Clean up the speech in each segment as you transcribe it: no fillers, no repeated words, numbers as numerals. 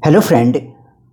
Hello friend,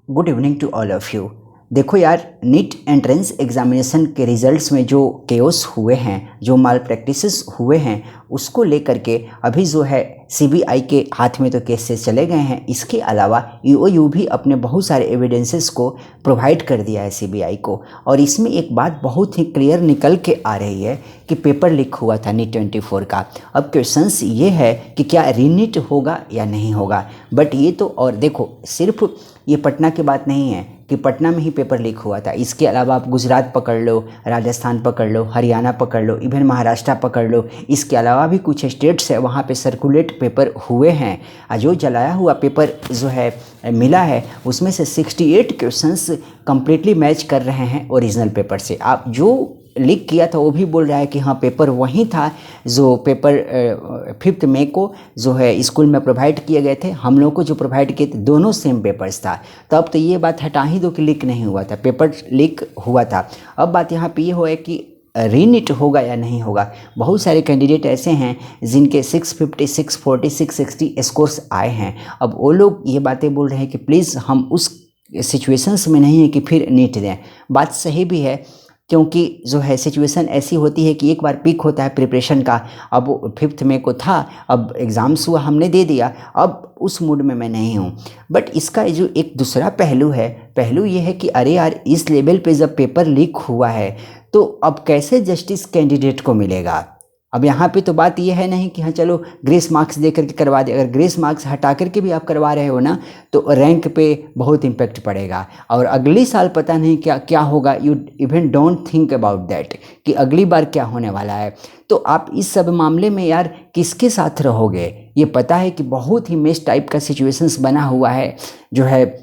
good evening to all of you. देखो यार, NEET entrance examination के results में जो केओस हुए हैं, जो माल प्रैक्टिसेस हुए हैं, उसको लेकर के अभी जो है सीबीआई के हाथ में तो केसेस चले गए हैं। इसके अलावा ईओयू भी अपने बहुत सारे एविडेंसेस को प्रोवाइड कर दिया है सीबीआई को, और इसमें एक बात बहुत ही क्लियर निकल के आ रही है कि पेपर लीक हुआ था नीट 24 का। अब क्वेश्चंस ये है कि क्या रीनीट होगा या नहीं होगा। बट ये तो, और देखो, सिर्फ ये पटना की बात नहीं है कि पटना में ही पेपर लीक हुआ था। इसके अलावा आप गुजरात पकड़ लो, राजस्थान पकड़ लो, हरियाणा पकड़ लो, इवन महाराष्ट्र पकड़ लो। इसके अलावा भी कुछ स्टेट्स है, वहाँ पे सर्कुलेट पेपर हुए हैं। जो जलाया हुआ पेपर जो है मिला है, उसमें से 68 क्वेश्चंस कंप्लीटली मैच कर रहे हैं ओरिजिनल पेपर से। आप जो लीक किया था वो भी बोल रहा है कि हाँ, पेपर वही था जो पेपर 5 मई को जो है स्कूल में प्रोवाइड किए गए थे। हम लोग को जो प्रोवाइड किए थे दोनों सेम पेपर्स था। तो अब तो ये बात हटा ही दो कि लीक नहीं हुआ था, पेपर लीक हुआ था। अब बात यहाँ पे ये हो है कि रीनीट होगा या नहीं होगा। बहुत सारे कैंडिडेट ऐसे हैं जिनके 650, 640, 660 स्कोर्स आए हैं। अब वो लोग ये बातें बोल रहे हैं कि प्लीज़ हम उस सिचुएशंस में नहीं है कि फिर नीट दें। बात सही भी है, क्योंकि जो है सिचुएशन ऐसी होती है कि एक बार पीक होता है प्रिपरेशन का। अब 5 मई को था, अब एग्ज़ाम्स हुआ, हमने दे दिया, अब उस मूड में मैं नहीं हूँ। बट इसका जो एक दूसरा पहलू है, पहलू ये है कि अरे यार, इस लेवल पे जब पेपर लीक हुआ है तो अब कैसे जस्टिस कैंडिडेट को मिलेगा। अब यहाँ पे तो बात ये है नहीं कि हाँ चलो ग्रेस मार्क्स दे करके करवा दे। अगर ग्रेस मार्क्स हटा करके भी आप करवा रहे हो ना, तो रैंक पे बहुत इम्पेक्ट पड़ेगा, और अगले साल पता नहीं क्या क्या होगा। You even don't think about that कि अगली बार क्या होने वाला है। तो आप इस सब मामले में यार किसके साथ रहोगे। ये पता है कि बहुत ही मेस टाइप का सिचुएशंस बना हुआ है, जो है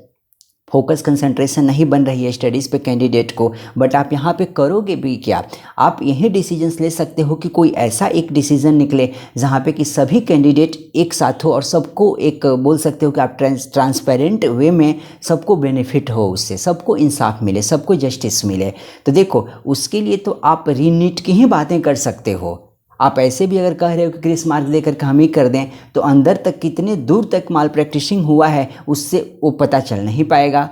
फोकस कंसंट्रेशन नहीं बन रही है स्टडीज़ पे कैंडिडेट को। बट आप यहाँ पे करोगे भी क्या। आप यही डिसीजंस ले सकते हो कि कोई ऐसा एक डिसीजन निकले जहाँ पे कि सभी कैंडिडेट एक साथ हो और सबको एक बोल सकते हो कि आप ट्रांसपेरेंट वे में सबको बेनिफिट हो, उससे सबको इंसाफ मिले, सबको जस्टिस मिले। तो देखो, उसके लिए तो आप रीनीट की ही बातें कर सकते हो। आप ऐसे भी अगर कह रहे हो कि ग्रेस मार्क देकर के हम ही कर दें, तो अंदर तक कितने दूर तक माल प्रैक्टिसिंग हुआ है उससे वो पता चल नहीं पाएगा।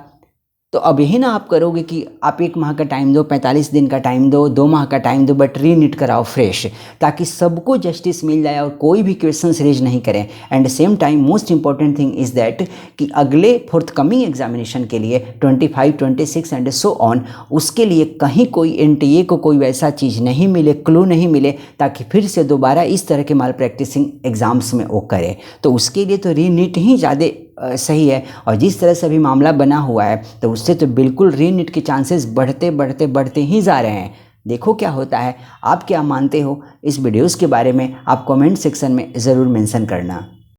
तो अब यही ना आप करोगे कि आप 1 माह का टाइम दो, 45 दिन का टाइम दो, 2 माह का टाइम दो, बट रीनीट कराओ फ्रेश, ताकि सबको जस्टिस मिल जाए और कोई भी क्वेश्चंस रेज नहीं करें। And same time most important thing is that कि अगले फोर्थकमिंग एग्जामिनेशन के लिए 25, 26 एंड सो ऑन, उसके लिए कहीं कोई एनटीए को कोई वैसा चीज़ नहीं मिले, क्लू नहीं मिले, ताकि फिर से दोबारा इस तरह के माल प्रैक्टिसिंग एग्ज़ाम्स में वो करे। तो उसके लिए तो रीनीट ही ज़्यादा सही है। और जिस तरह से अभी मामला बना हुआ है, तो उससे तो बिल्कुल रीनीट के चांसेस बढ़ते बढ़ते बढ़ते ही जा रहे हैं। देखो क्या होता है। आप क्या मानते हो इस वीडियोज़ के बारे में, आप कमेंट सेक्शन में ज़रूर मेंशन करना।